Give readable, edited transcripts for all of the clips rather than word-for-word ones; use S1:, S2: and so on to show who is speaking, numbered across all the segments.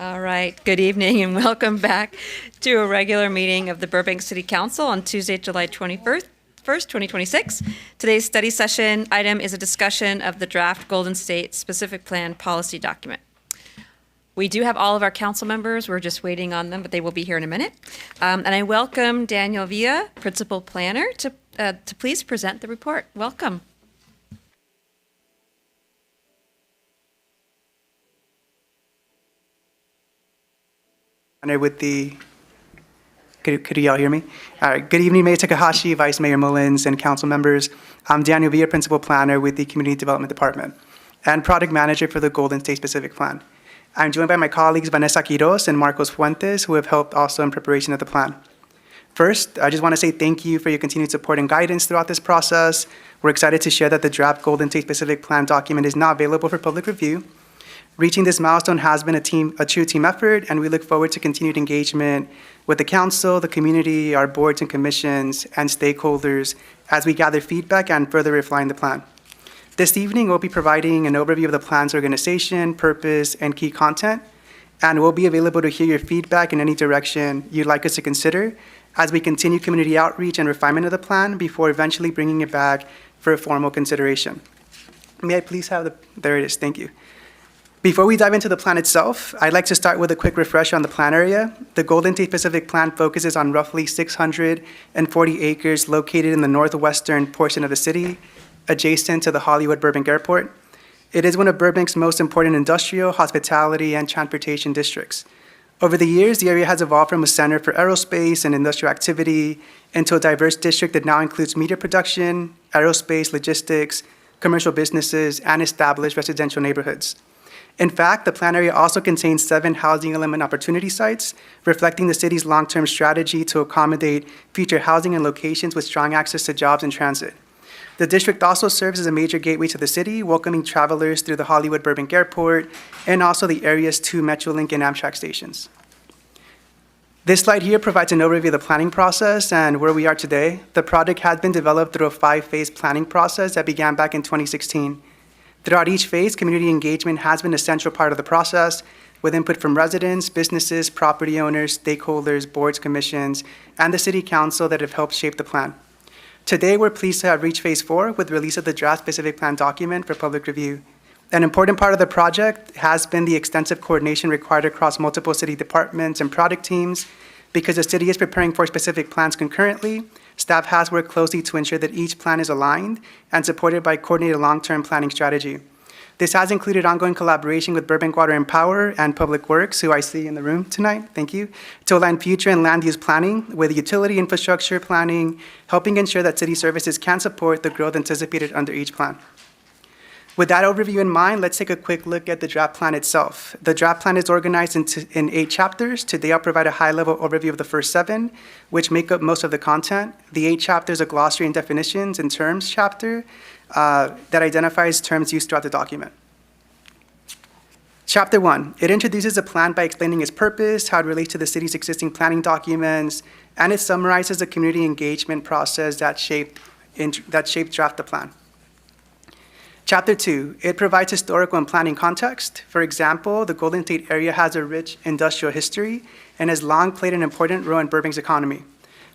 S1: All right, good evening and welcome back to a regular meeting of the Burbank City Council on Tuesday, July 21st, 2026. Today's study session item is a discussion of the draft Golden State Specific Plan Policy Document. We do have all of our council members. We're just waiting on them, but they will be here in a minute. And I welcome Daniel Villa, Principal Planner, to please present the report. Welcome.
S2: With the, could you all hear me? All right, good evening, Mayor Takahashi, Vice Mayor Mullins, and council members. I'm Daniel Villa, Principal Planner with the Community Development Department and Product Manager for the Golden State Specific Plan. I'm joined by my colleagues Vanessa Quiroz and Marcos Fuentes, who have helped also in preparation of the plan. First, I just want to say thank you for your continued support and guidance throughout this process. We're excited to share that the draft Golden State Specific Plan document is now available for public review. Reaching this milestone has been a true team effort, and we look forward to continued engagement with the council, the community, our boards and commissions, and stakeholders as we gather feedback and further refine the plan. This evening, we'll be providing an overview of the plan's organization, purpose, and key content, and we'll be available to hear your feedback in any direction you'd like us to consider as we continue community outreach and refinement of the plan before eventually bringing it back for a formal consideration. May I please have there it is, thank you. Before we dive into the plan itself, I'd like to start with a quick refresher on the plan area. The Golden State Pacific Plan focuses on roughly 640 acres located in the northwestern portion of the city, adjacent to the Hollywood Burbank Airport. It is one of Burbank's most important industrial, hospitality, and transportation districts. Over the years, the area has evolved from a center for aerospace and industrial activity into a diverse district that now includes media production, aerospace, logistics, commercial businesses, and established residential neighborhoods. In fact, the plan area also contains 7 housing element opportunity sites, reflecting the city's long-term strategy to accommodate future housing and locations with strong access to jobs and transit. The district also serves as a major gateway to the city, welcoming travelers through the Hollywood Burbank Airport and also the area's 2 Metrolink and Amtrak stations. This slide here provides an overview of the planning process and where we are today. The project has been developed through a 5-phase planning process that began back in 2016. Throughout each phase, community engagement has been a central part of the process, with input from residents, businesses, property owners, stakeholders, boards, commissions, and the City Council that have helped shape the plan. Today, we're pleased to have reached Phase 4 with release of the draft specific plan document for public review. An important part of the project has been the extensive coordination required across multiple city departments and product teams. Because the city is preparing for specific plans concurrently, staff has worked closely to ensure that each plan is aligned and supported by coordinated long-term planning strategy. This has included ongoing collaboration with Burbank Water and Power and Public Works, who I see in the room tonight, thank you, to align future and land use planning with utility infrastructure planning, helping ensure that city services can support the growth anticipated under each plan. With that overview in mind, let's take a quick look at the draft plan itself. The draft plan is organized in 8 chapters. Today, I'll provide a high-level overview of the first 7, which make up most of the content. The 8 chapters are glossary and definitions and terms chapter that identifies terms used throughout the document. Chapter 1, it introduces a plan by explaining its purpose, how it relates to the city's existing planning documents, and it summarizes the community engagement process that shaped draft the plan. Chapter 2, it provides historical and planning context. For example, the Golden State area has a rich industrial history and has long played an important role in Burbank's economy.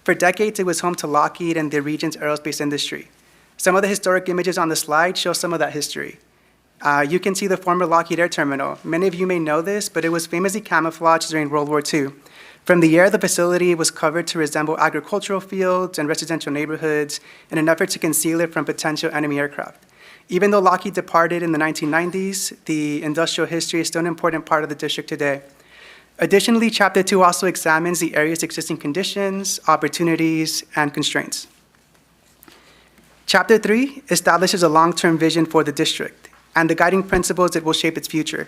S2: For decades, it was home to Lockheed and the region's aerospace industry. Some of the historic images on the slide show some of that history. You can see the former Lockheed Air Terminal. Many of you may know this, but it was famously camouflaged during World War II. From the air, the facility was covered to resemble agricultural fields and residential neighborhoods in an effort to conceal it from potential enemy aircraft. Even though Lockheed departed in the 1990s, the industrial history is still an important part of the district today. Additionally, Chapter 2 also examines the area's existing conditions, opportunities, and constraints. Chapter 3 establishes a long-term vision for the district and the guiding principles that will shape its future.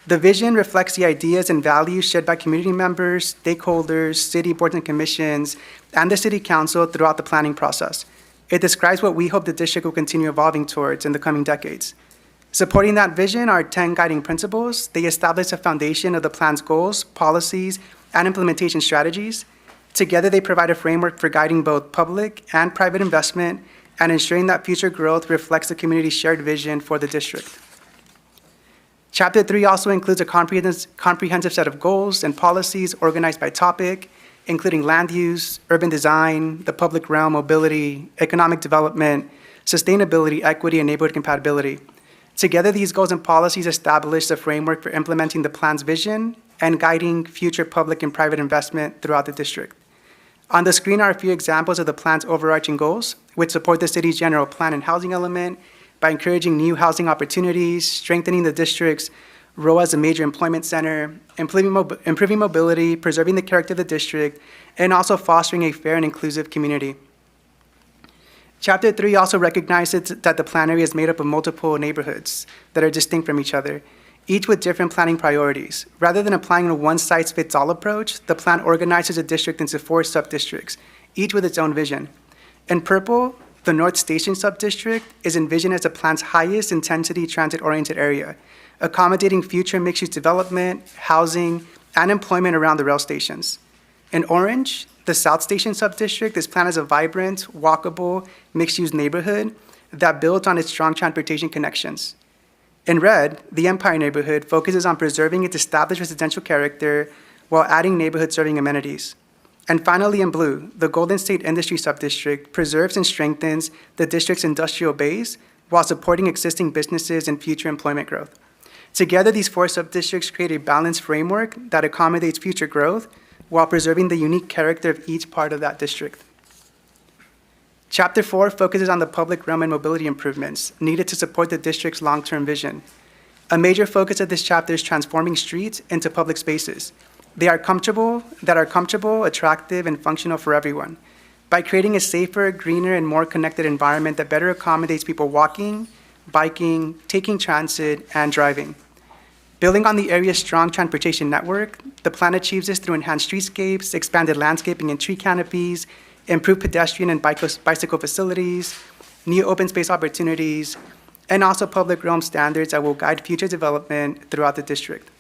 S2: The vision reflects the ideas and values shared by community members, stakeholders, city boards and commissions, and the City Council throughout the planning process. It describes what we hope the district will continue evolving towards in the coming decades. Supporting that vision are 10 guiding principles. They establish a foundation of the plan's goals, policies, and implementation strategies. Together, they provide a framework for guiding both public and private investment and ensuring that future growth reflects the community's shared vision for the district. Chapter 3 also includes a comprehensive set of goals and policies organized by topic, including land use, urban design, the public realm, mobility, economic development, sustainability, equity, and neighborhood compatibility. Together, these goals and policies establish the framework for implementing the plan's vision and guiding future public and private investment throughout the district. On the screen are a few examples of the plan's overarching goals, which support the city's general plan and housing element by encouraging new housing opportunities, strengthening the district's role as a major employment center, improving mobility, preserving the character of the district, and also fostering a fair and inclusive community. Chapter 3 also recognizes that the plan area is made up of multiple neighborhoods that are distinct from each other, each with different planning priorities. Rather than applying a one-size-fits-all approach, the plan organizes the district into 4 sub-districts, each with its own vision. In purple, the North Station sub-district is envisioned as the plan's highest intensity transit-oriented area, accommodating future mixed-use development, housing, and employment around the rail stations. In orange, the South Station sub-district is planned as a vibrant, walkable, mixed-use neighborhood that builds on its strong transportation connections. In red, the Empire neighborhood focuses on preserving its established residential character while adding neighborhood-serving amenities. And finally, in blue, the Golden State Industry Subdistrict preserves and strengthens the district's industrial base while supporting existing businesses and future employment growth. Together, these 4 subdistricts create a balanced framework that accommodates future growth while preserving the unique character of each part of that district. Chapter 4 focuses on the public realm and mobility improvements needed to support the district's long-term vision. A major focus of this chapter is transforming streets into public spaces. That are comfortable, attractive, and functional for everyone, by creating a safer, greener, and more connected environment that better accommodates people walking, biking, taking transit, and driving. Building on the area's strong transportation network, the plan achieves this through enhanced streetscapes, expanded landscaping and tree canopies, improved pedestrian and bicycle facilities, new open space opportunities, and also public realm standards that will guide future development throughout the district.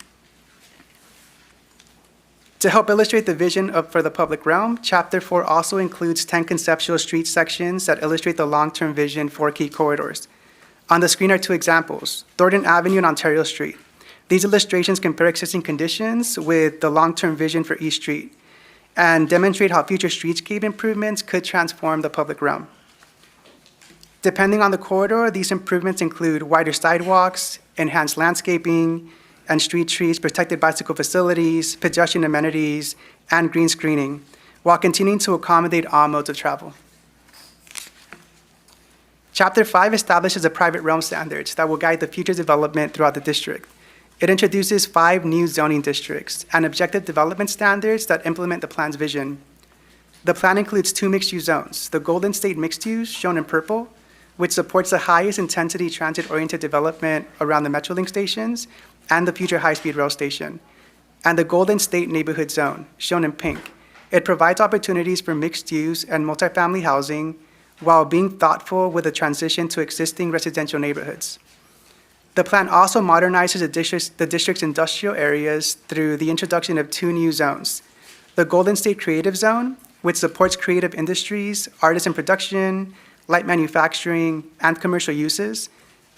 S2: To help illustrate the vision for the public realm, Chapter 4 also includes 10 conceptual street sections that illustrate the long-term vision for key corridors. On the screen are 2 examples, Thornton Avenue and Ontario Street. These illustrations compare existing conditions with the long-term vision for each street and demonstrate how future streetscape improvements could transform the public realm. Depending on the corridor, these improvements include wider sidewalks, enhanced landscaping, and street trees, protected bicycle facilities, pedestrian amenities, and green screening, while continuing to accommodate all modes of travel. Chapter 5 establishes the private realm standards that will guide the future development throughout the district. It introduces 5 new zoning districts and objective development standards that implement the plan's vision. The plan includes 2 mixed-use zones, the Golden State Mixed Use, shown in purple, which supports the highest intensity transit-oriented development around the Metrolink stations and the future high-speed rail station, and the Golden State Neighborhood Zone, shown in pink. It provides opportunities for mixed-use and multifamily housing while being thoughtful with the transition to existing residential neighborhoods. The plan also modernizes the district's industrial areas through the introduction of 2 new zones, the Golden State Creative Zone, which supports creative industries, artisan production, light manufacturing, and commercial uses,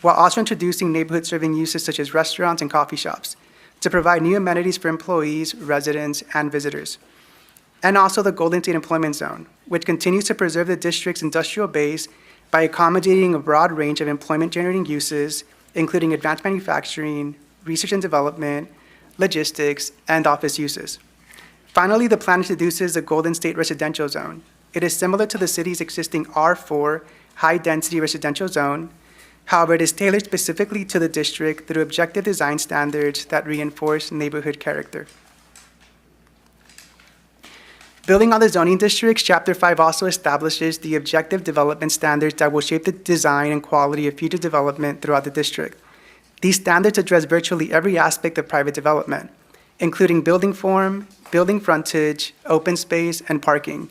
S2: while also introducing neighborhood-serving uses such as restaurants and coffee shops to provide new amenities for employees, residents, and visitors. And also the Golden State Employment Zone, which continues to preserve the district's industrial base by accommodating a broad range of employment-generating uses, including advanced manufacturing, research and development, logistics, and office uses. Finally, the plan introduces the Golden State Residential Zone. It is similar to the city's existing R4 high-density residential zone. However, it is tailored specifically to the district through objective design standards that reinforce neighborhood character. Building on the zoning districts, Chapter 5 also establishes the objective development standards that will shape the design and quality of future development throughout the district. These standards address virtually every aspect of private development, including building form, building frontage, open space, and parking.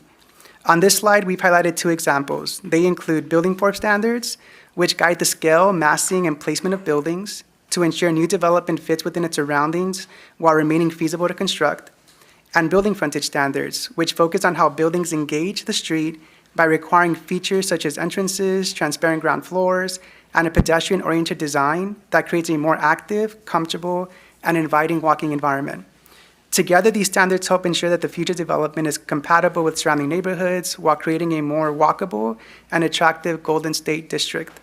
S2: On this slide, we've highlighted 2 examples. They include building form standards, which guide the scale, massing, and placement of buildings to ensure new development fits within its surroundings while remaining feasible to construct, and building frontage standards, which focus on how buildings engage the street by requiring features such as entrances, transparent ground floors, and a pedestrian-oriented design that creates a more active, comfortable, and inviting walking environment. Together, these standards help ensure that the future development is compatible with surrounding neighborhoods while creating a more walkable and attractive Golden State district.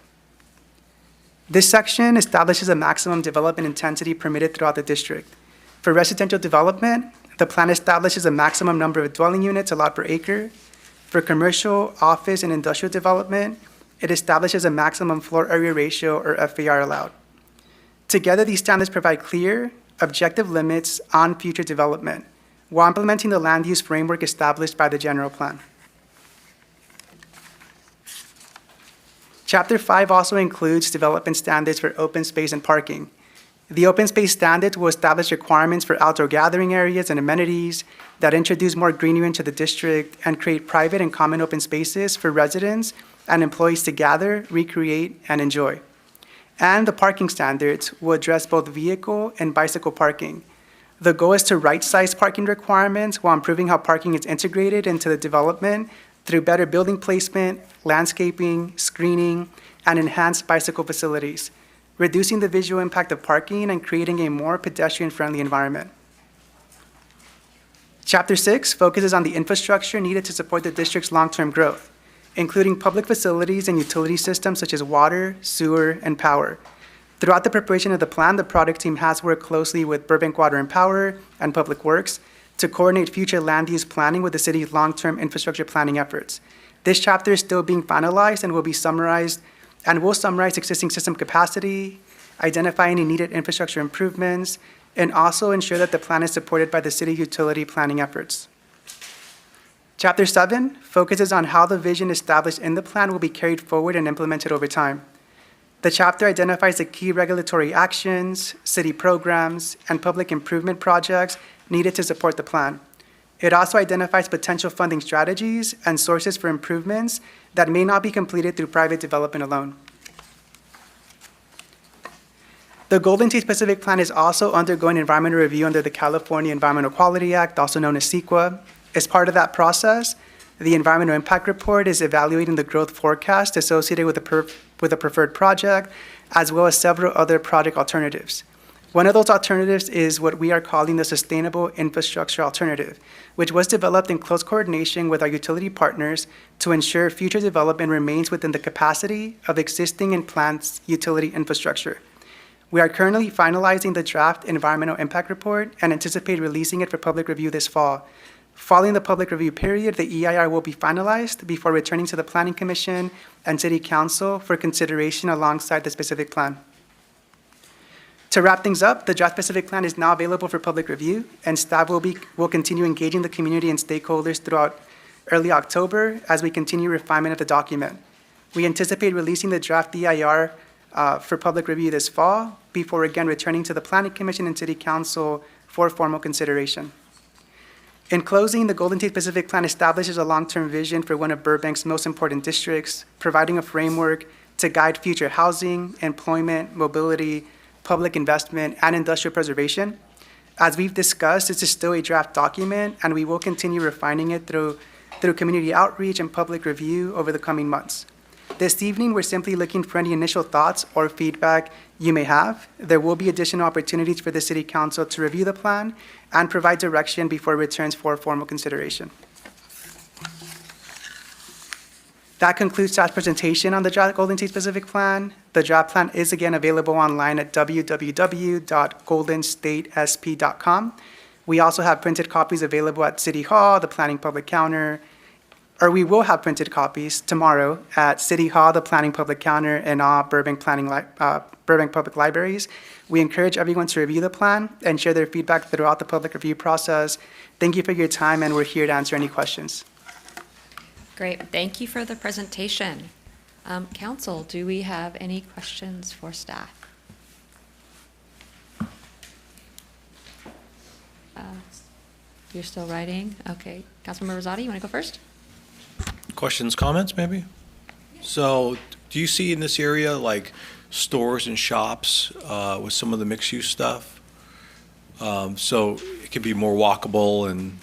S2: This section establishes a maximum development intensity permitted throughout the district. For residential development, the plan establishes a maximum number of dwelling units allowed per acre. For commercial, office, and industrial development, it establishes a maximum floor area ratio, or FAR, allowed. Together, these standards provide clear, objective limits on future development while implementing the land use framework established by the general plan. Chapter 5 also includes development standards for open space and parking. The open space standards will establish requirements for outdoor gathering areas and amenities that introduce more greenery into the district and create private and common open spaces for residents and employees to gather, recreate, and enjoy. And the parking standards will address both vehicle and bicycle parking. The goal is to right-size parking requirements while improving how parking is integrated into the development through better building placement, landscaping, screening, and enhanced bicycle facilities, reducing the visual impact of parking and creating a more pedestrian-friendly environment. Chapter 6 focuses on the infrastructure needed to support the district's long-term growth, including public facilities and utility systems such as water, sewer, and power. Throughout the preparation of the plan, the product team has worked closely with Burbank Water and Power and Public Works to coordinate future land use planning with the city's long-term infrastructure planning efforts. This chapter is still being finalized and will summarize existing system capacity, identify any needed infrastructure improvements, and also ensure that the plan is supported by the city utility planning efforts. Chapter 7 focuses on how the vision established in the plan will be carried forward and implemented over time. The chapter identifies the key regulatory actions, city programs, and public improvement projects needed to support the plan. It also identifies potential funding strategies and sources for improvements that may not be completed through private development alone. The Golden State Pacific Plan is also undergoing environmental review under the California Environmental Quality Act, also known as CEQA. As part of that process, the Environmental Impact Report is evaluating the growth forecast associated with a preferred project, as well as several other project alternatives. One of those alternatives is what we are calling the Sustainable Infrastructure Alternative, which was developed in close coordination with our utility partners to ensure future development remains within the capacity of existing and planned utility infrastructure. We are currently finalizing the draft Environmental Impact Report and anticipate releasing it for public review this fall. Following the public review period, the EIR will be finalized before returning to the Planning Commission and City Council for consideration alongside the specific plan. To wrap things up, the draft specific plan is now available for public review, and staff will continue engaging the community and stakeholders throughout early October as we continue refinement of the document. We anticipate releasing the draft EIR for public review this fall before again returning to the Planning Commission and City Council for formal consideration. In closing, the Golden State Pacific Plan establishes a long-term vision for one of Burbank's most important districts, providing a framework to guide future housing, employment, mobility, public investment, and industrial preservation. As we've discussed, this is still a draft document, and we will continue refining it through community outreach and public review over the coming months. This evening, we're simply looking for any initial thoughts or feedback you may have. There will be additional opportunities for the City Council to review the plan and provide direction before it returns for formal consideration. That concludes staff's presentation on the draft Golden State Pacific Plan. The draft plan is again available online at www.goldenstatesp.com. We also have printed copies available at City Hall, the Planning Public Counter, or we will have printed copies tomorrow at City Hall, the Planning Public Counter, and all Burbank Public Libraries. We encourage everyone to review the plan and share their feedback throughout the public review process. Thank you for your time, and we're here to answer any questions.
S1: Great. Thank you for the presentation. Council, do we have any questions for staff? You're still writing? Okay. Councilmember Rosati, you want to go first?
S3: Questions, comments, maybe? So, do you see in this area like stores and shops with some of the mixed-use stuff? So it can be more walkable and.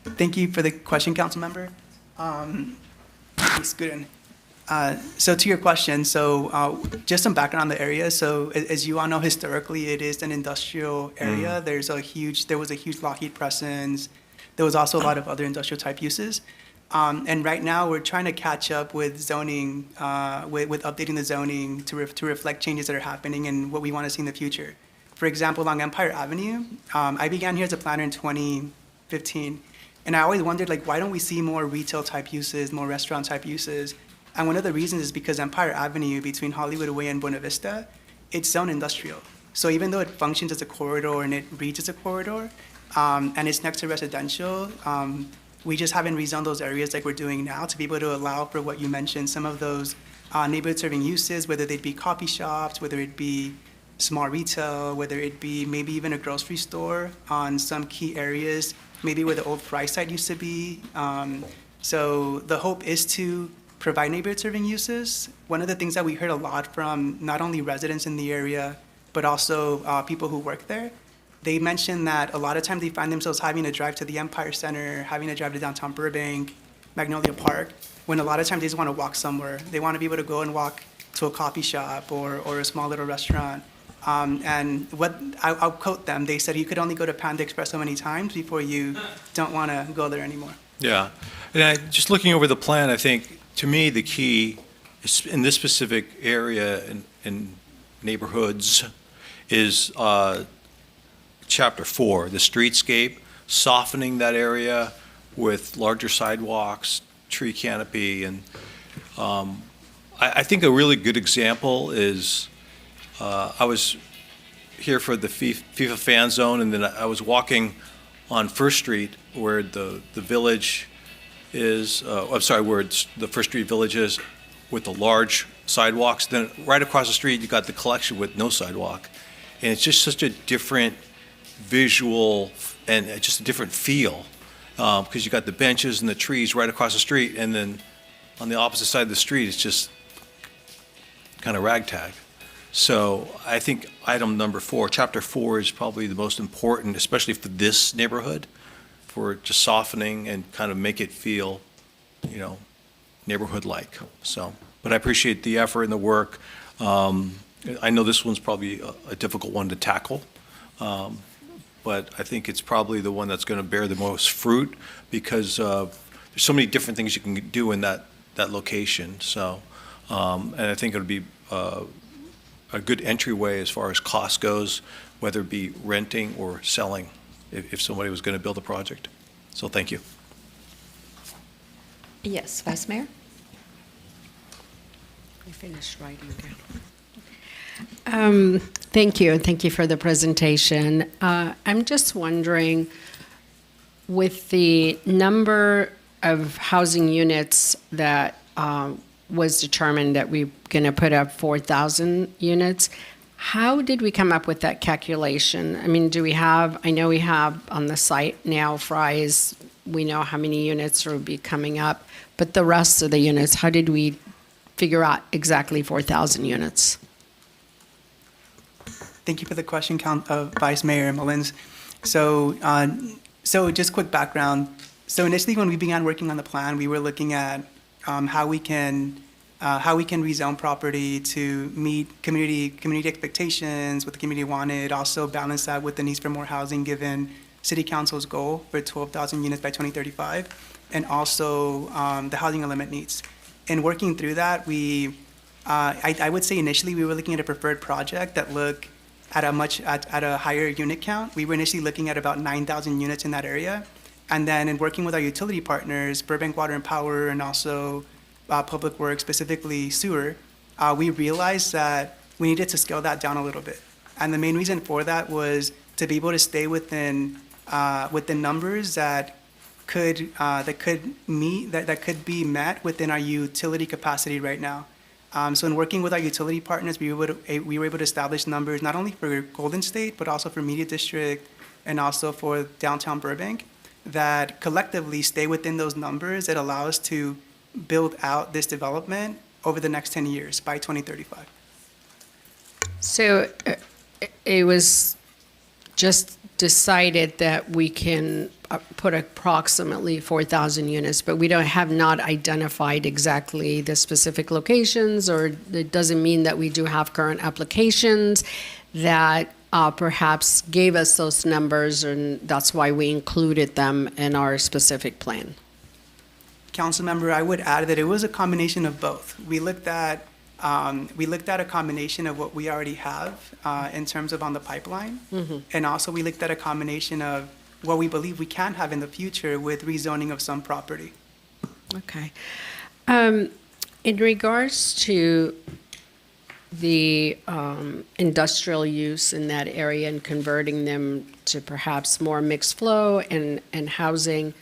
S2: Thank you for the question, Council Member. Ms. Gooden. So to your question, just some background on the area. So as you all know, historically, it is an industrial area. There was a huge Lockheed Presence. There was also a lot of other industrial type uses. And right now, we're trying to catch up with zoning, with updating the zoning to reflect changes that are happening and what we want to see in the future. For example, along Empire Avenue, I began here as a planner in 2015, and I always wondered, like, why don't we see more retail type uses, more restaurant type uses? And one of the reasons is because Empire Avenue between Hollywood Way and Buena Vista, it's zoned industrial. So even though it functions as a corridor and it reads as a corridor, and it's next to residential, we just haven't rezoned those areas like we're doing now to be able to allow for what you mentioned, some of those neighborhood serving uses, whether they'd be coffee shops, whether it be small retail, whether it be maybe even a grocery store on some key areas, maybe where the old fry site used to be. So the hope is to provide neighborhood serving uses. One of the things that we heard a lot from not only residents in the area, but also people who work there, they mentioned that a lot of times they find themselves having to drive to the Empire Center, having to drive to downtown Burbank, Magnolia Park, when a lot of times they just want to walk somewhere. They want to be able to go and walk to a coffee shop or a small little restaurant. And I'll quote them, they said you could only go to Panda Express so many times before you don't want to go there anymore.
S3: Yeah. And just looking over the plan, I think, to me, the key is in this specific area in neighborhoods is Chapter 4, the streetscape, softening that area with larger sidewalks, tree canopy, and I think a really good example is I was here for the FIFA fan zone, and then I was walking on First Street where the village is, where the First Street Village is with the large sidewalks. Then right across the street, you got the collection with no sidewalk. And it's just such a different visual and just a different feel because you got the benches and the trees right across the street, and then on the opposite side of the street, it's just kind of ragtag. So I think item number 4, chapter 4 is probably the most important, especially for this neighborhood, for just softening and kind of make it feel, neighborhood-like. So, but I appreciate the effort and the work. I know this one's probably a difficult one to tackle, but I think it's probably the one that's going to bear the most fruit because there's so many different things you can do in that location. So, and I think it'll be a good entryway as far as cost goes, whether it be renting or selling, if somebody was going to build a project. So thank you.
S1: Yes, Vice Mayor?
S4: I finished writing down. Thank you, and thank you for the presentation. I'm just wondering, with the number of housing units that was determined that we're going to put up 4,000 units, how did we come up with that calculation? I mean, I know we have on the site now, Fry's, we know how many units will be coming up, but the rest of the units, how did we figure out exactly 4,000 units?
S2: Thank you for the question, Vice Mayor Mullins. So just quick background. So initially, when we began working on the plan, we were looking at how we can rezone property to meet community expectations, what the community wanted, also balance that with the needs for more housing given City Council's goal for 12,000 units by 2035, and also the housing element needs. In working through that, I would say initially we were looking at a preferred project that looked at a higher unit count. We were initially looking at about 9,000 units in that area. And then in working with our utility partners, Burbank Water and Power, and also Public Works, specifically sewer, we realized that we needed to scale that down a little bit. And the main reason for that was to be able to stay within numbers that could be met within our utility capacity right now. So in working with our utility partners, we were able to establish numbers not only for Golden State, but also for Media District and also for downtown Burbank that collectively stay within those numbers that allow us to build out this development over the next 10 years by 2035.
S4: So it was just decided that we can put approximately 4,000 units, but we have not identified exactly the specific locations, or it doesn't mean that we do have current applications that perhaps gave us those numbers, and that's why we included them in our specific plan.
S2: Councilmember, I would add that it was a combination of both. We looked at a combination of what we already have in terms of on the pipeline, and also we looked at a combination of what we believe we can have in the future with rezoning of some property.
S4: Okay. In regards to the industrial use in that area and converting them to perhaps more mixed flow and housing,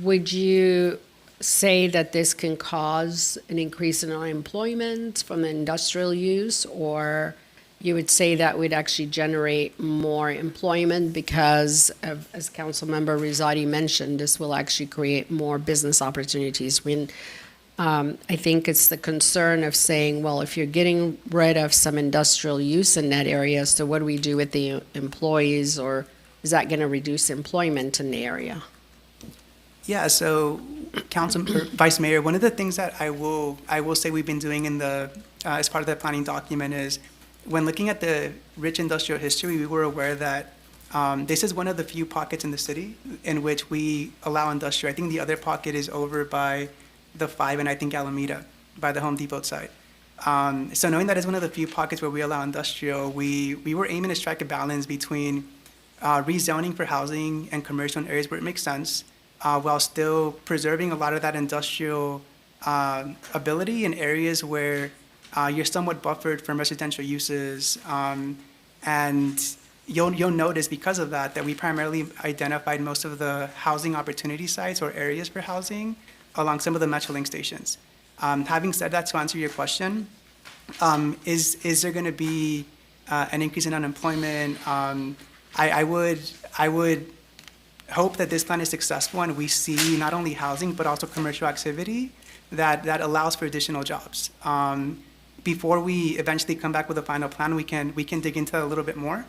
S4: would you say that this can cause an increase in unemployment from the industrial use, or you would say that would actually generate more employment because of, as Councilmember Rizzotti mentioned, this will actually create more business opportunities? I think it's the concern of saying, well, if you're getting rid of some industrial use in that area, so what do we do with the employees, or is that going to reduce employment in the area?
S2: Yeah, so Vice Mayor, one of the things that I will say we've been doing in the as part of the planning document is when looking at the rich industrial history, we were aware that this is one of the few pockets in the city in which we allow industrial. I think the other pocket is over by the 5 and I think Alameda by the Home Depot side. So knowing that it's one of the few pockets where we allow industrial, we were aiming to strike a balance between rezoning for housing and commercial in areas where it makes sense, while still preserving a lot of that industrial ability in areas where you're somewhat buffered from residential uses. And you'll notice because of that we primarily identified most of the housing opportunity sites or areas for housing along some of the Metrolink stations. Having said that, to answer your question, is there going to be an increase in unemployment? I would hope that this plan is successful and we see not only housing but also commercial activity that allows for additional jobs. Before we eventually come back with a final plan, we can dig into that a little bit more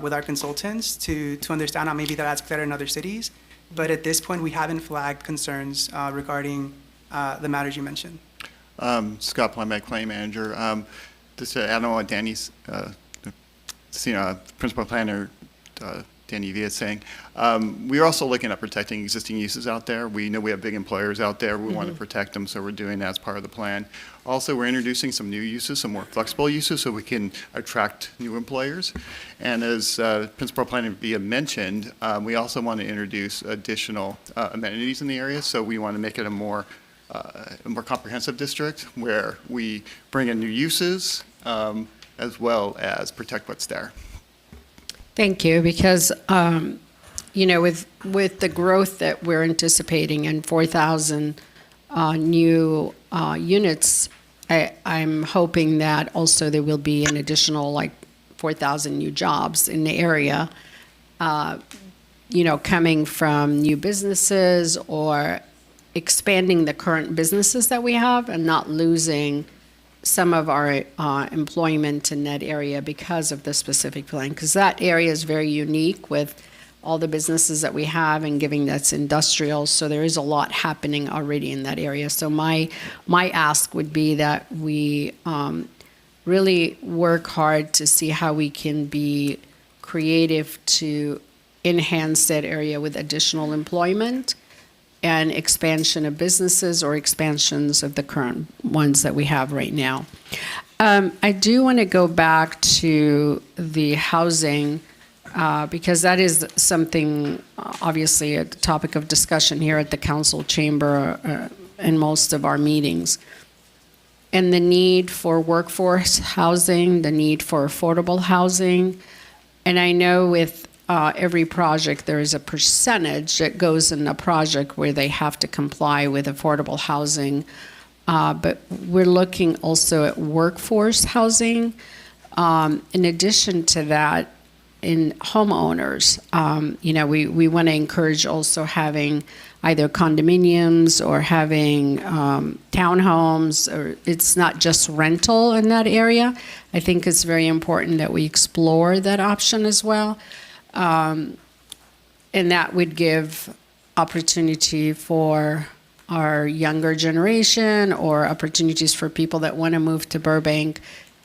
S2: with our consultants to understand how maybe that adds better in other cities. But at this point, we haven't flagged concerns regarding the matters you mentioned.
S5: Scott Plumbeck, Claim Manager. Just to add on what Danny's, Principal Planner Danny Villa is saying, we're also looking at protecting existing uses out there. We know we have big employers out there. We want to protect them, so we're doing that as part of the plan. Also, we're introducing some new uses, some more flexible uses, so we can attract new employers. And as Principal Planner Villa mentioned, we also want to introduce additional amenities in the area, so we want to make it a more comprehensive district where we bring in new uses as well as protect what's there.
S4: Thank you, because with the growth that we're anticipating and 4,000 new units, I'm hoping that also there will be an additional 4,000 new jobs in the area, coming from new businesses or expanding the current businesses that we have and not losing some of our employment in that area because of the specific plan, because that area is very unique with all the businesses that we have and giving that's industrial, so there is a lot happening already in that area. So my ask would be that we really work hard to see how we can be creative to enhance that area with additional employment and expansion of businesses or expansions of the current ones that we have right now. I do want to go back to the housing because that is something, obviously, a topic of discussion here at the council chamber in most of our meetings. And the need for workforce housing, the need for affordable housing. And I know with every project, there is a percentage that goes in a project where they have to comply with affordable housing. But we're looking also at workforce housing. In addition to that, in homeowners. We want to encourage also having either condominiums or having townhomes, or it's not just rental in that area. I think it's very important that we explore that option as well. And that would give opportunity for our younger generation or opportunities for people that want to move to Burbank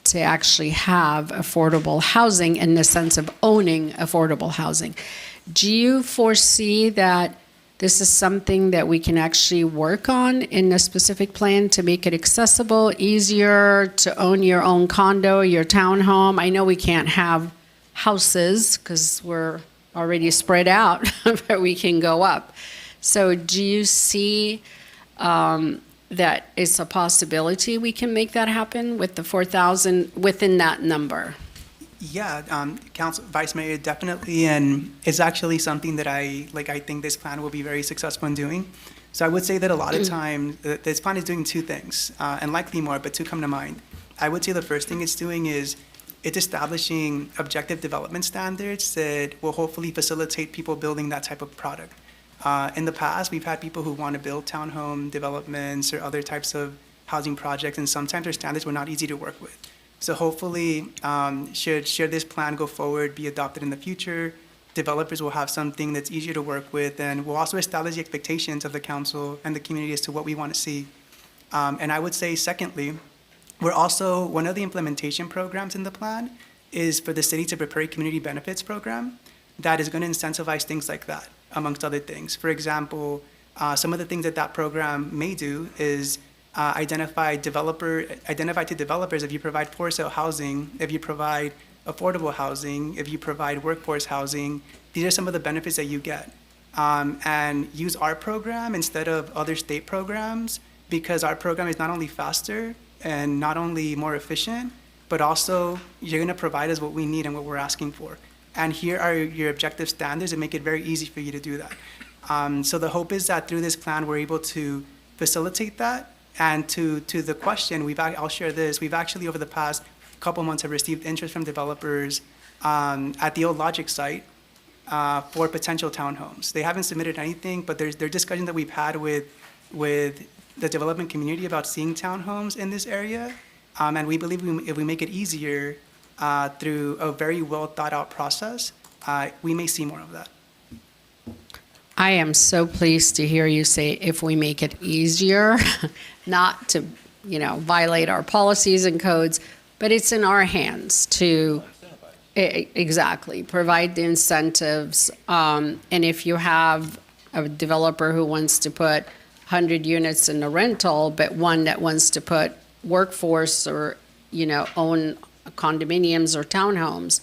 S4: to actually have affordable housing in the sense of owning affordable housing. Do you foresee that this is something that we can actually work on in a specific plan to make it accessible, easier to own your own condo, your townhome? I know we can't have houses because we're already spread out, but we can go up. So do you see that it's a possibility we can make that happen with the 4,000 within that number?
S2: Yeah, Council Vice Mayor, definitely, and it's actually something that I think this plan will be very successful in doing. So I would say that a lot of times this plan is doing two things, and likely more, but two come to mind. I would say the first thing it's doing is it's establishing objective development standards that will hopefully facilitate people building that type of product. In the past, we've had people who want to build townhome developments or other types of housing projects, and sometimes their standards were not easy to work with. So hopefully, should this plan go forward, be adopted in the future, developers will have something that's easier to work with, and we'll also establish the expectations of the council and the community as to what we want to see. And I would say, secondly, we're also, one of the implementation programs in the plan is for the city to prepare a community benefits program that is going to incentivize things like that, amongst other things. For example, some of the things that that program may do is identify to developers if you provide for-sale housing, if you provide affordable housing, if you provide workforce housing. These are some of the benefits that you get. And use our program instead of other state programs, because our program is not only faster and not only more efficient, but also you're going to provide us what we need and what we're asking for. And here are your objective standards that make it very easy for you to do that. So the hope is that through this plan, we're able to facilitate that. And to the question, I'll share this. We've actually, over the past couple months, have received interest from developers at the old Logic site for potential townhomes. They haven't submitted anything, but there are discussions that we've had with the development community about seeing townhomes in this area. And we believe if we make it easier through a very well thought out process, we may see more of that.
S4: I am so pleased to hear you say if we make it easier, not to, violate our policies and codes, but it's in our hands to exactly provide the incentives. And if you have a developer who wants to put 100 units in a rental, but one that wants to put workforce or, own condominiums or townhomes,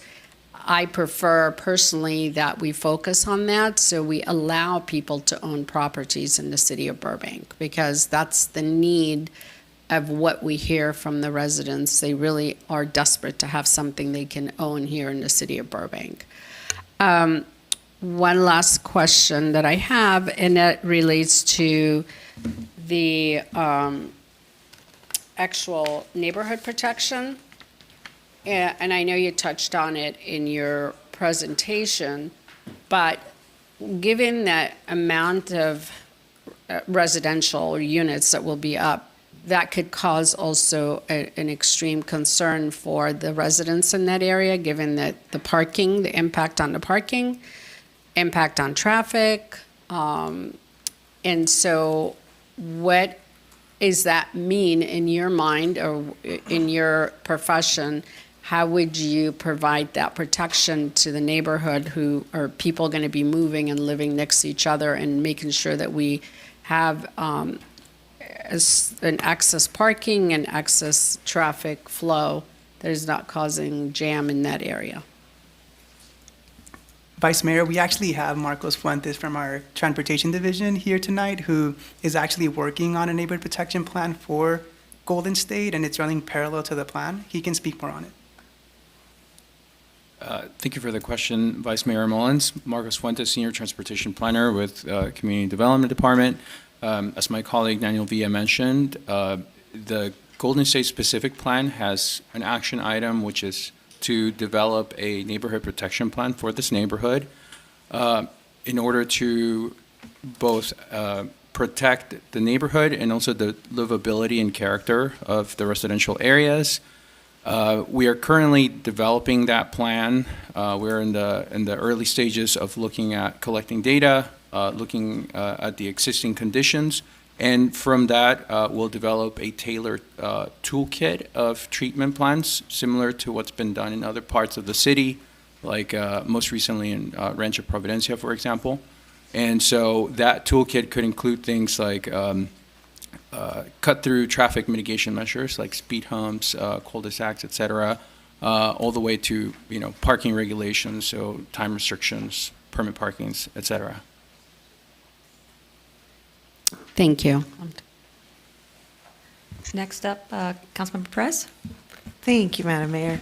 S4: I prefer personally that we focus on that, so we allow people to own properties in the city of Burbank, because that's the need of what we hear from the residents. They really are desperate to have something they can own here in the city of Burbank. One last question that I have, and that relates to the actual neighborhood protection. And I know you touched on it in your presentation, but given that amount of residential units that will be up, that could cause also an extreme concern for the residents in that area, given that the impact on the parking, impact on traffic. And so what does that mean in your mind or in your profession? How would you provide that protection to the neighborhood who are people going to be moving and living next to each other, and making sure that we have an access parking and access traffic flow that is not causing jam in that area?
S2: Vice Mayor, we actually have Marcos Fuentes from our Transportation Division here tonight, who is actually working on a neighborhood protection plan for Golden State, and it's running parallel to the plan. He can speak more on it.
S6: Thank you for the question, Vice Mayor Mullins. Marcos Fuentes, Senior Transportation Planner with Community Development Department. As my colleague Daniel Villa mentioned, the Golden State specific plan has an action item which is to develop a neighborhood protection plan for this neighborhood in order to both protect the neighborhood and also the livability and character of the residential areas. We are currently developing that plan. We're in the early stages of looking at collecting data, looking at the existing conditions, and from that, we'll develop a tailored toolkit of treatment plans, similar to what's been done in other parts of the city, like most recently in Rancho Providencia, for example. And so that toolkit could include things like cut-through traffic mitigation measures, like speed humps, cul-de-sacs, et cetera, all the way to, parking regulations, so time restrictions, permit parkings, et cetera.
S4: Thank you.
S1: Next up, Councilmember Perez.
S7: Thank you, Madam Mayor.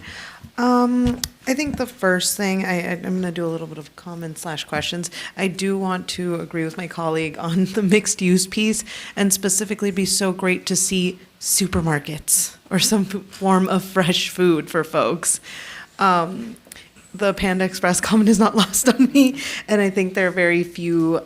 S7: I think the first thing, I'm going to do a little bit of comments/questions. I do want to agree with my colleague on the mixed use piece, and specifically be so great to see supermarkets or some form of fresh food for folks. The Panda Express comment is not lost on me, and I think there are very few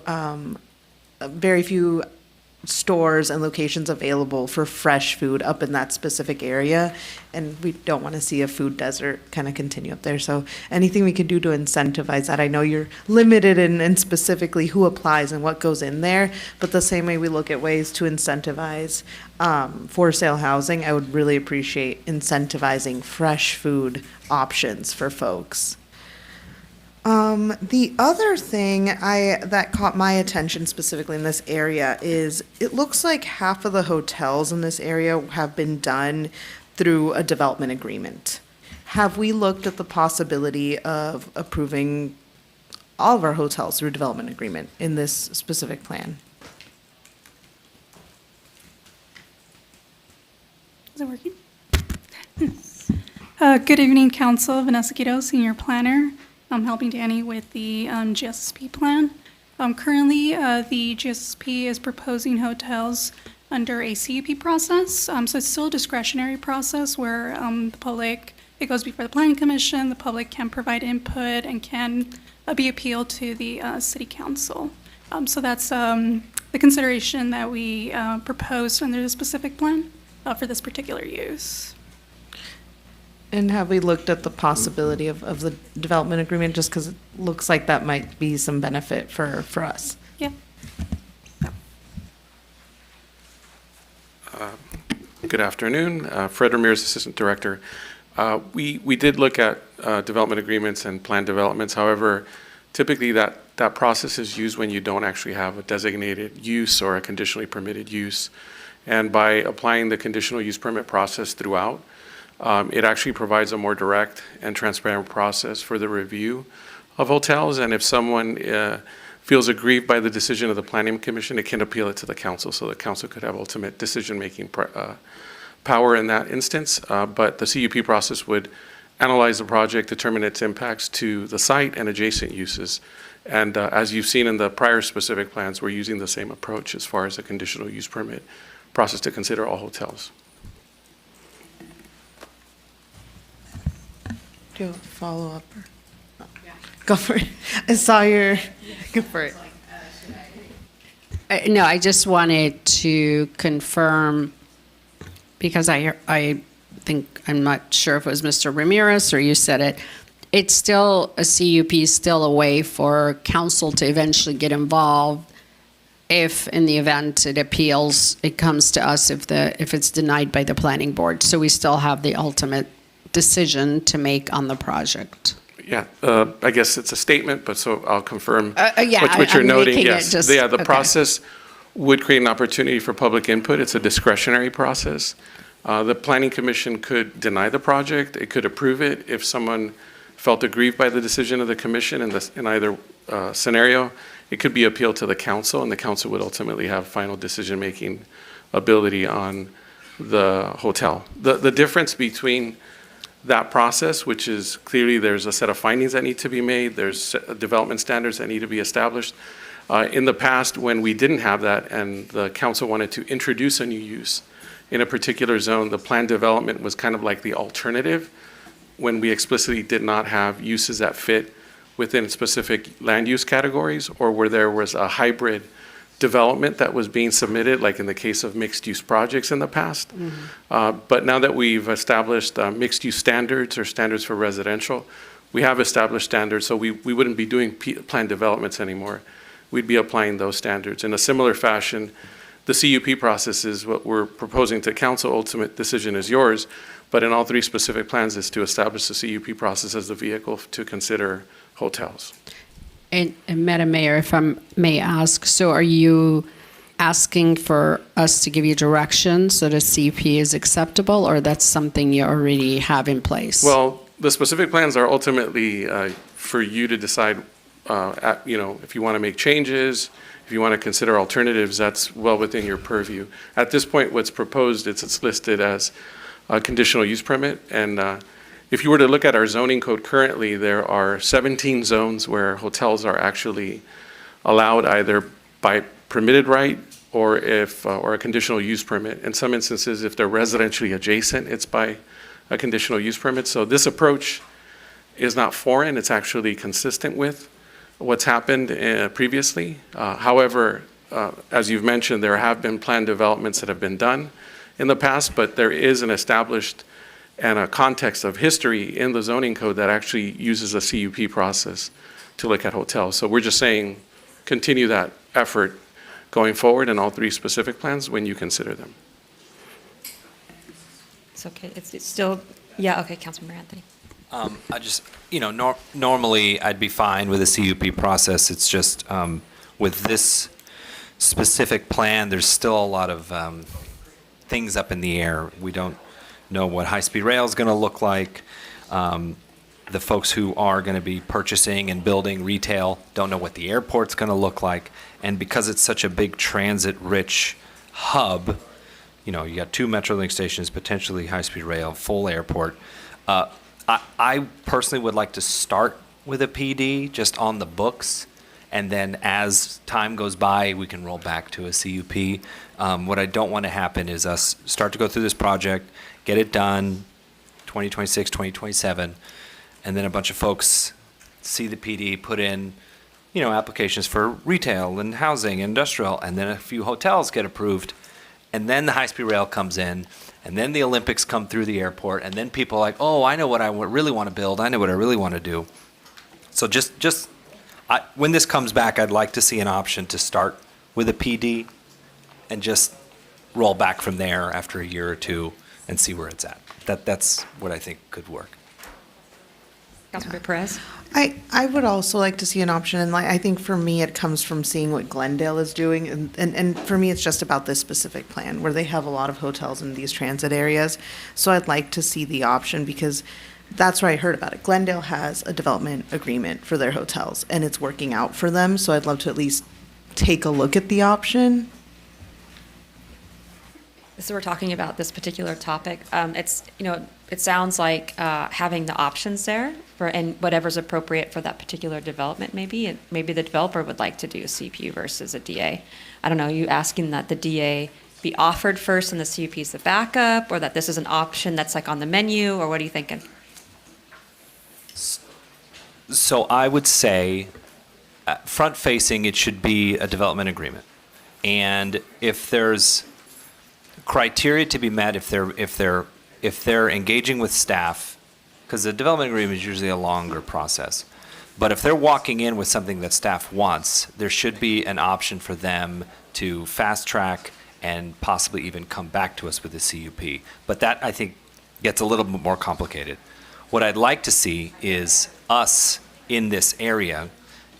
S7: stores and locations available for fresh food up in that specific area, and we don't want to see a food desert kind of continue up there. So anything we can do to incentivize that. I know you're limited in specifically who applies and what goes in there, but the same way we look at ways to incentivize for sale housing, I would really appreciate incentivizing fresh food options for folks. The other thing that caught my attention specifically in this area is it looks like half of the hotels in this area have been done through a development agreement. Have we looked at the possibility of approving all of our hotels through a development agreement in this specific plan?
S8: Is it working? Good evening, Council. Vanessa Guido, Senior Planner. I'm helping Danny with the GSSP plan. Currently, the GSSP is proposing hotels under a CUP process. So it's still a discretionary process where the public, it goes before the Planning Commission, the public can provide input and can be appealed to the City Council. So that's the consideration that we proposed under the specific plan for this particular use.
S7: And have we looked at the possibility of the development agreement, just because it looks like that might be some benefit for us?
S8: Yeah.
S9: Good afternoon. Fred Ramirez, Assistant Director. We did look at development agreements and plan developments. However, typically that process is used when you don't actually have a designated use or a conditionally permitted use. And by applying the conditional use permit process throughout, it actually provides a more direct and transparent process for the review of hotels. And if someone feels aggrieved by the decision of the Planning Commission, it can appeal it to the council, so the council could have ultimate decision-making power in that instance. But the CUP process would analyze the project, determine its impacts to the site and adjacent uses. And as you've seen in the prior specific plans, we're using the same approach as far as the conditional use permit process to consider all hotels.
S7: Do you have a follow-up? Oh. Go for it. I saw your, go for it.
S4: No, I just wanted to confirm, because I think, I'm not sure if it was Mr. Ramirez or you said it, it's still, a CUP is still a way for council to eventually get involved if, in the event it appeals, it comes to us if it's denied by the planning board. So we still have the ultimate decision to make on the project.
S9: Yeah, I guess it's a statement, but so I'll confirm
S4: Yeah,
S9: what you're
S4: I'm
S9: noting.
S4: making it
S9: Yes,
S4: just-
S9: yeah, the
S4: okay.
S9: process would create an opportunity for public input. It's a discretionary process. The Planning Commission could deny the project. It could approve it if someone felt aggrieved by the decision of the commission in either scenario. It could be appealed to the council, and the council would ultimately have final decision-making ability on the hotel. The difference between that process, which is clearly there's a set of findings that need to be made, there's development standards that need to be established. In the past, when we didn't have that and the council wanted to introduce a new use in a particular zone, the planned development was kind of like the alternative when we explicitly did not have uses that fit within specific land use categories, or where there was a hybrid development that was being submitted, like in the case of mixed-use projects in the past. But now that we've established mixed-use standards or standards for residential, we have established standards, so we wouldn't be doing planned developments anymore. We'd be applying those standards. In a similar fashion, the CUP process is what we're proposing to council. Ultimate decision is yours, but in all three specific plans is to establish the CUP process as the vehicle to consider hotels.
S4: And Madam Mayor, if I may ask, so are you asking for us to give you direction so the CUP is acceptable, or that's something you already have in place?
S9: Well, the specific plans are ultimately for you to decide, if you want to make changes, if you want to consider alternatives, that's well within your purview. At this point, what's proposed, it's listed as a conditional use permit. And if you were to look at our zoning code currently, there are 17 zones where hotels are actually allowed either by permitted right or a conditional use permit. In some instances, if they're residentially adjacent, it's by a conditional use permit. So this approach is not foreign, it's actually consistent with what's happened previously. However, as you've mentioned, there have been planned developments that have been done in the past, but there is an established and a context of history in the zoning code that actually uses a CUP process to look at hotels. So we're just saying, continue that effort going forward in all three specific plans when you consider them.
S1: It's okay. It's still, yeah, okay, Councilmember Anthony.
S10: I just, normally I'd be fine with a CUP process. It's just with this specific plan, there's still a lot of things up in the air. We don't know what high-speed rail is going to look like. The folks who are going to be purchasing and building retail don't know what the airport's going to look like. And because it's such a big transit-rich hub, you got 2 Metrolink stations, potentially high-speed rail, full airport. I personally would like to start with a PD just on the books, and then as time goes by, we can roll back to a CUP. What I don't want to happen is us start to go through this project, get it done, 2026, 2027, and then a bunch of folks see the PD, put in, applications for retail and housing, industrial, and then a few hotels get approved, and then the high-speed rail comes in, and then the Olympics come through the airport, and then people are like, oh, I know what I really want to build. I know what I really want to do. So when this comes back, I'd like to see an option to start with a PD and just roll back from there after a year or two and see where it's at. That's what I think could work.
S1: Councilmember Perez?
S7: I would also like to see an option, and I think for me, it comes from seeing what Glendale is doing, and for me, it's just about this specific plan, where they have a lot of hotels in these transit areas. So I'd like to see the option, because that's where I heard about it. Glendale has a development agreement for their hotels, and it's working out for them, so I'd love to at least take a look at the option.
S1: So we're talking about this particular topic. It sounds like having the options there and whatever's appropriate for that particular development maybe. And maybe the developer would like to do a CUP versus a DA. I don't know, you asking that the DA be offered first and the CUP is the backup, or that this is an option that's like on the menu, or what are you thinking?
S10: So I would say, front-facing, it should be a development agreement. And if there's criteria to be met, if they're engaging with staff, because the development agreement is usually a longer process. But if they're walking in with something that staff wants, there should be an option for them to fast track and possibly even come back to us with a CUP. But that, I think, gets a little bit more complicated. What I'd like to see is us in this area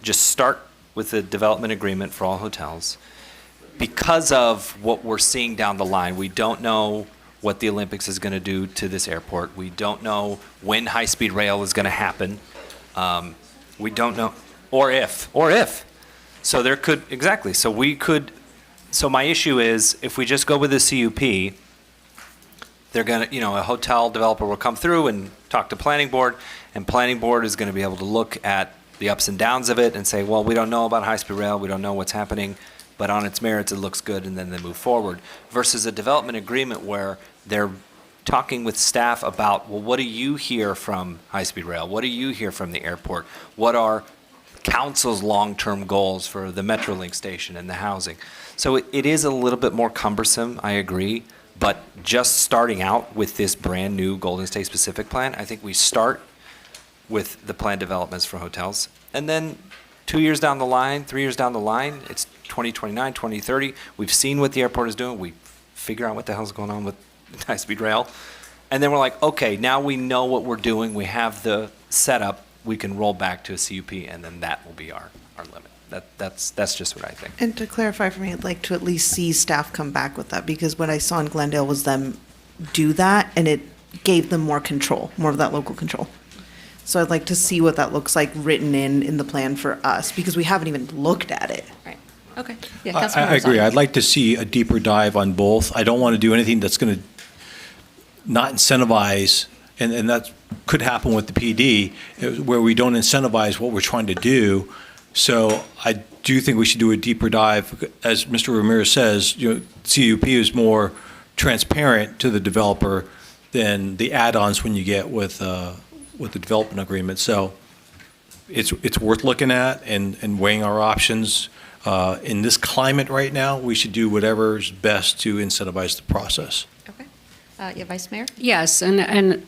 S10: just start with the development agreement for all hotels. Because of what we're seeing down the line, we don't know what the Olympics is going to do to this airport. We don't know when high-speed rail is going to happen. We don't know, or if. So there could, exactly. So my issue is, if we just go with the CUP, they're going to, a hotel developer will come through and talk to planning board, and planning board is going to be able to look at the ups and downs of it and say, well, we don't know about high-speed rail, we don't know what's happening, but on its merits, it looks good, and then they move forward. Versus a development agreement where they're talking with staff about, well, what do you hear from high-speed rail? What do you hear from the airport? What are council's long-term goals for the Metrolink station and the housing? So it is a little bit more cumbersome, I agree, but just starting out with this brand-new Golden State specific plan, I think we start with the plan developments for hotels, and then 2 years down the line, 3 years down the line, it's 2029, 2030, we've seen what the airport is doing, we figure out what the hell's going on with high-speed rail, and then we're like, okay, now we know what we're doing, we have the setup, we can roll back to a CUP, and then that will be our limit. That's just what I think.
S7: And to clarify for me, I'd like to at least see staff come back with that, because what I saw in Glendale was them do that, and it gave them more control, more of that local control. So I'd like to see what that looks like written in the plan for us, because we haven't even looked at it.
S1: Right. Okay. Yeah,
S3: I
S1: Councilmember
S3: agree.
S1: Rosado.
S3: I'd like to see a deeper dive on both. I don't want to do anything that's going to not incentivize, and that could happen with the PD, where we don't incentivize what we're trying to do. So I do think we should do a deeper dive. As Mr. Ramirez says, CUP is more transparent to the developer than the add-ons when you get with the development agreement. So it's worth looking at and weighing our options. In this climate right now, we should do whatever's best to incentivize the process.
S1: Okay. Yeah, Vice Mayor?
S4: Yes, and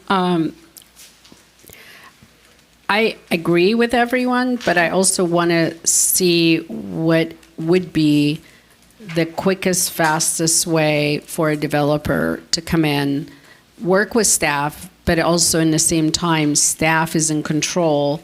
S4: I agree with everyone, but I also want to see what would be the quickest, fastest way for a developer to come in, work with staff, but also in the same time, staff is in control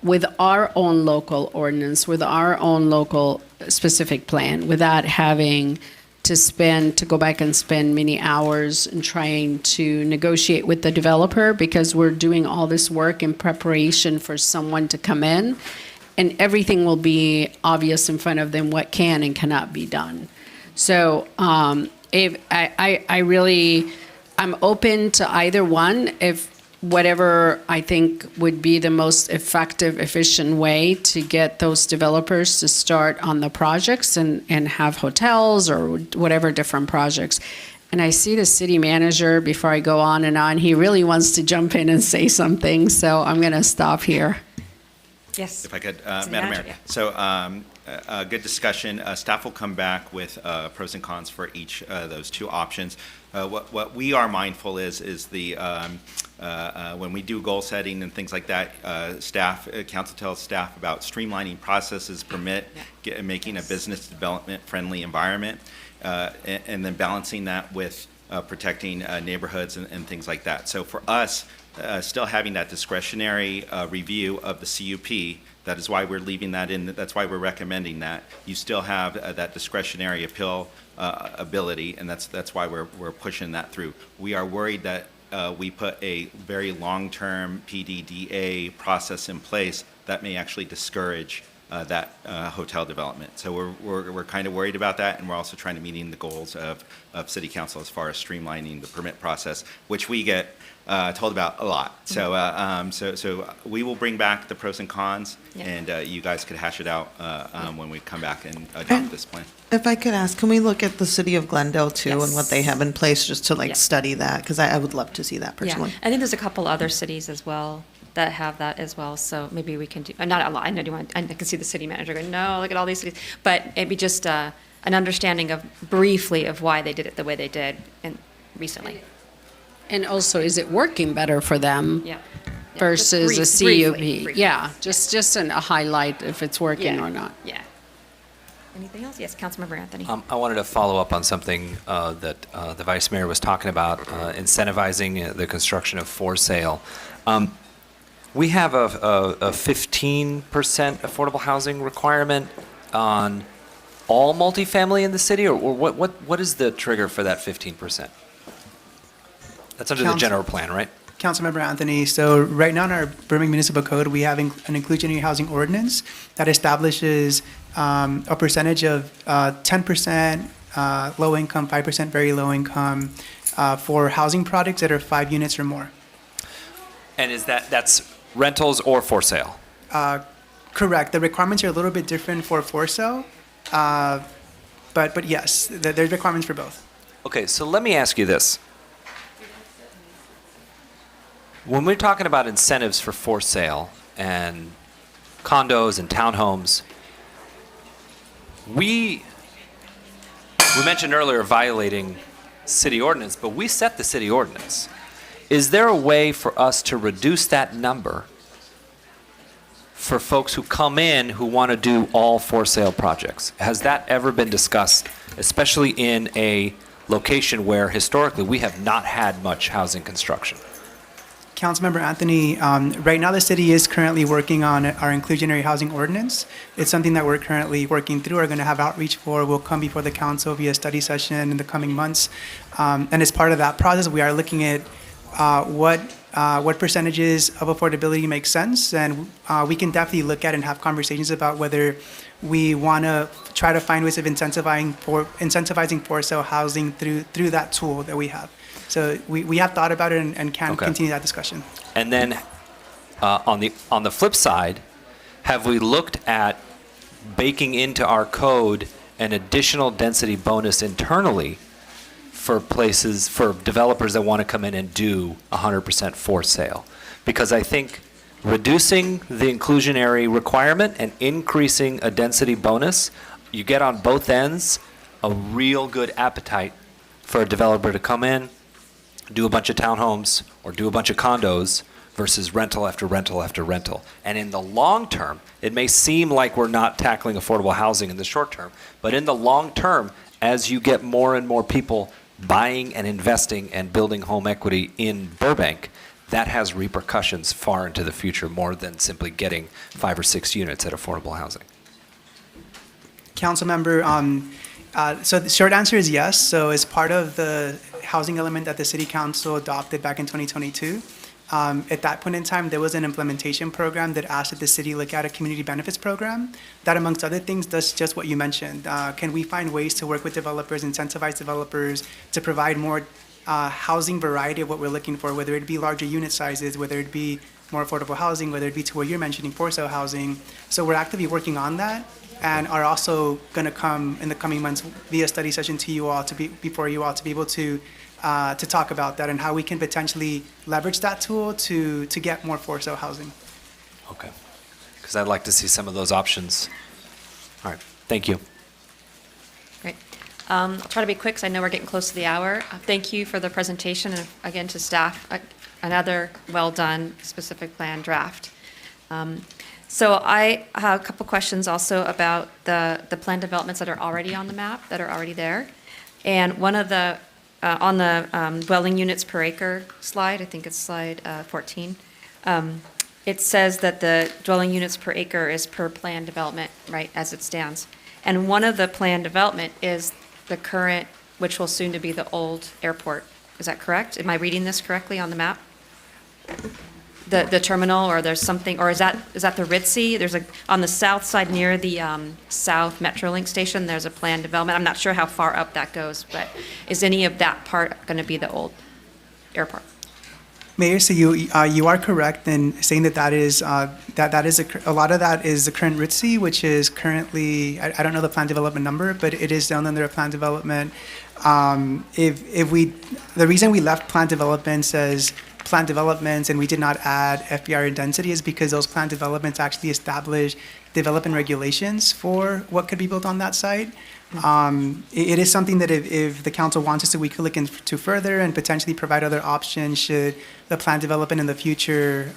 S4: with our own local ordinance, with our own local specific plan, without having to go back and spend many hours in trying to negotiate with the developer, because we're doing all this work in preparation for someone to come in, and everything will be obvious in front of them what can and cannot be done. So if I'm open to either one, if whatever I think would be the most effective, efficient way to get those developers to start on the projects and have hotels or whatever different projects. And I see the city manager, before I go on and on, he really wants to jump in and say something, so I'm going to stop here.
S1: Yes.
S11: If I could,
S1: City
S11: Madam
S1: Manager,
S11: Mayor.
S1: yeah.
S11: So, a good discussion. Staff will come back with pros and cons for each of those two options. What we are mindful is the when we do goal setting and things like that, council tells staff about streamlining processes, making a business development friendly environment, and then balancing that with protecting neighborhoods and things like that. So for us, still having that discretionary review of the CUP, that is why we're leaving that in, that's why we're recommending that. You still have that discretionary appeal ability, and that's why we're pushing that through. We are worried that we put a very long-term PDDA process in place that may actually discourage that hotel development. So we're kind of worried about that, and we're also trying to meet the goals of City Council as far as streamlining the permit process, which we get told about a lot. So so we will bring back the pros and cons, and you guys could hash it out when we come back and adopt this plan.
S7: If I could ask, can we look at the city of Glendale too, and what they
S1: Yes.
S7: have in place, just to
S1: Yeah.
S7: study that? Because I would love to see that personally.
S1: Yeah, I think there's a couple other cities as well that have that as well, so maybe we can do, not a lot, I know I can see the city manager going, no, look at all these cities, but it'd be just an understanding of, briefly, of why they did it the way they did recently.
S4: And also, is it working better for them
S1: Yeah.
S4: versus a
S1: Just
S4: CUP?
S1: briefly.
S4: Yeah, just a highlight if it's working
S1: Yeah.
S4: or not.
S1: Yeah. Anything else? Yes, Councilmember Anthony.
S10: I wanted to follow up on something that the Vice Mayor was talking about, incentivizing the construction of for sale. We have a 15% affordable housing requirement on all multifamily in the city, or what is the trigger for that 15%? That's under the
S2: Council-
S10: general plan, right?
S2: Councilmember Anthony, so right now in our Burbank Municipal Code, we have an inclusionary housing ordinance that establishes a percentage of 10% low income, 5% very low income for housing products that are 5 units or more.
S10: And that's rentals or for sale?
S2: Correct. The requirements are a little bit different for sale, but yes, there's requirements for both.
S10: Okay, so let me ask you this. when we're talking about incentives for sale and condos and townhomes, we mentioned earlier violating city ordinance, but we set the city ordinance. Is there a way for us to reduce that number for folks who come in who want to do all for sale projects? Has that ever been discussed, especially in a location where historically we have not had much housing construction?
S2: Councilmember Anthony, right now the city is currently working on our inclusionary housing ordinance. It's something that we're currently working through, are going to have outreach for, will come before the council via study session in the coming months. And as part of that process, we are looking at what percentages of affordability make sense, and we can definitely look at and have conversations about whether we want to try to find ways of incentivizing for sale housing through that tool that we have. So we have thought about it and can
S10: Okay.
S2: continue that discussion.
S10: And then on the flip side, have we looked at baking into our code an additional density bonus internally for places, for developers that want to come in and do 100% for sale? Because I think reducing the inclusionary requirement and increasing a density bonus, you get on both ends a real good appetite for a developer to come in, do a bunch of townhomes or do a bunch of condos versus rental after rental after rental. And in the long term, it may seem like we're not tackling affordable housing in the short term, but in the long term, as you get more and more people buying and investing and building home equity in Burbank, that has repercussions far into the future, more than simply getting 5 or 6 units at affordable housing.
S2: Councilmember, so the short answer is yes. So as part of the housing element that the city council adopted back in 2022, at that point in time, there was an implementation program that asked that the city look at a community benefits program that, amongst other things, does just what you mentioned. Can we find ways to work with developers, incentivize developers to provide more housing variety of what we're looking for, whether it be larger unit sizes, whether it be more affordable housing, whether it be to what you're mentioning, for sale housing. So we're actively working on that, and are also going to come in the coming months via study session to you all, before you all, to be able to talk about that and how we can potentially leverage that tool to get more for sale housing.
S10: Okay. Because I'd like to see some of those options. All right. Thank you.
S1: Great. I'll try to be quick because I know we're getting close to the hour. Thank you for the presentation, and again to staff, another well-done specific plan draft. So I have a couple questions also about the plan developments that are already on the map, that are already there. And one of the, on the dwelling units per acre slide, I think it's slide 14, it says that the dwelling units per acre is per plan development, right, as it stands. And one of the plan development is the current, which will soon to be the old airport. Is that correct? Am I reading this correctly on the map? The terminal, or there's something, or is that the Ritzy? There's on the south side near the South Metrolink station, there's a planned development. I'm not sure how far up that goes, but is any of that part going to be the old airport?
S2: Mayor, so you are correct in saying that is a lot of that is the current Ritzy, which is currently, I don't know the plan development number, but it is down under a plan development. The reason we left plan developments as plan developments and we did not add FBR and density is because those plan developments actually establish development regulations for what could be built on that site. It is something that if the council wants us to, we could look into further and potentially provide other options should the plan development in the future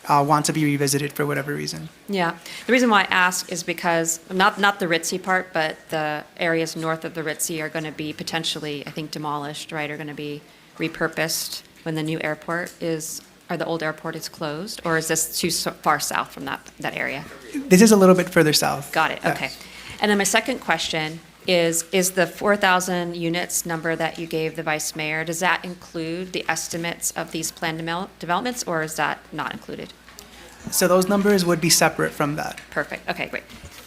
S2: want to be revisited for whatever reason.
S1: Yeah, the reason why I ask is because, not the Ritzy part, but the areas north of the Ritzy are going to be potentially, I think, demolished, right, are going to be repurposed when the new airport is, or the old airport is closed, or is this too far south from that area?
S2: This is a little bit further south.
S1: Got it, okay.
S2: Yes.
S1: And then my second question is the 4,000 units number that you gave the vice mayor, does that include the estimates of these planned developments, or is that not included?
S2: So those numbers would be separate from that.
S1: Perfect, okay, great.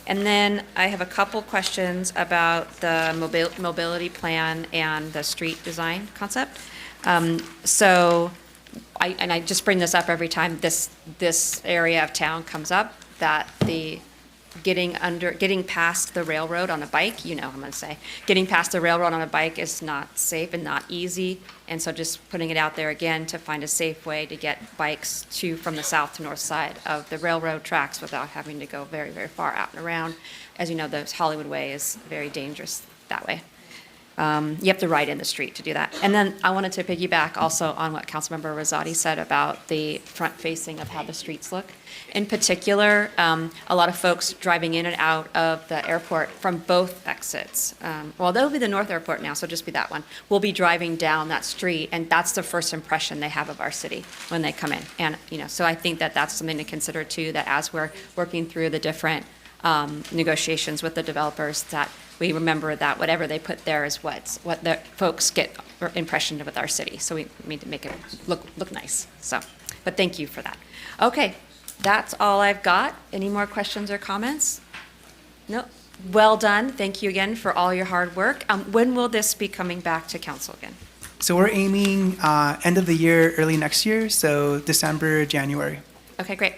S1: And then I have a couple questions about the mobility plan and the street design concept. So, I just bring this up every time this area of town comes up, that the getting past the railroad on a bike, you know, I'm going to say, getting past the railroad on a bike is not safe and not easy. And so just putting it out there again to find a safe way to get bikes from the south to north side of the railroad tracks without having to go very, very far out and around. As you know, the Hollywood Way is very dangerous that way. You have to ride in the street to do that. And then I wanted to piggyback also on what Councilmember Rosati said about the front facing of how the streets look. In particular, a lot of folks driving in and out of the airport from both exits. Well, that'll be the North Airport now, so just be that one. Will be driving down that street, and that's the first impression they have of our city when they come in. And, you know, so I think that that's something to consider too, that as we're working through the different negotiations with the developers, that we remember that whatever they put there is what the folks get impression of with our city. So we need to make it look nice. So, but thank you for that. Okay, that's all I've got. Any more questions or comments? No. Well done. Thank you again for all your hard work. When will this be coming back to council again?
S2: So we're aiming end of the year, early next year, so December, January.
S1: Okay, great.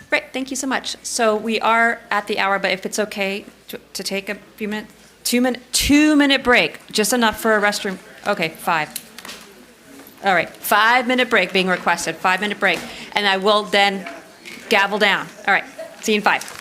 S1: Great, thank you so much. So we are at the hour, but if it's okay to take a few minutes, 2-minute break, just enough for a restroom. Okay, 5. All right, 5-minute break being requested, 5-minute break. And I will then gavel down. All right, see you in 5.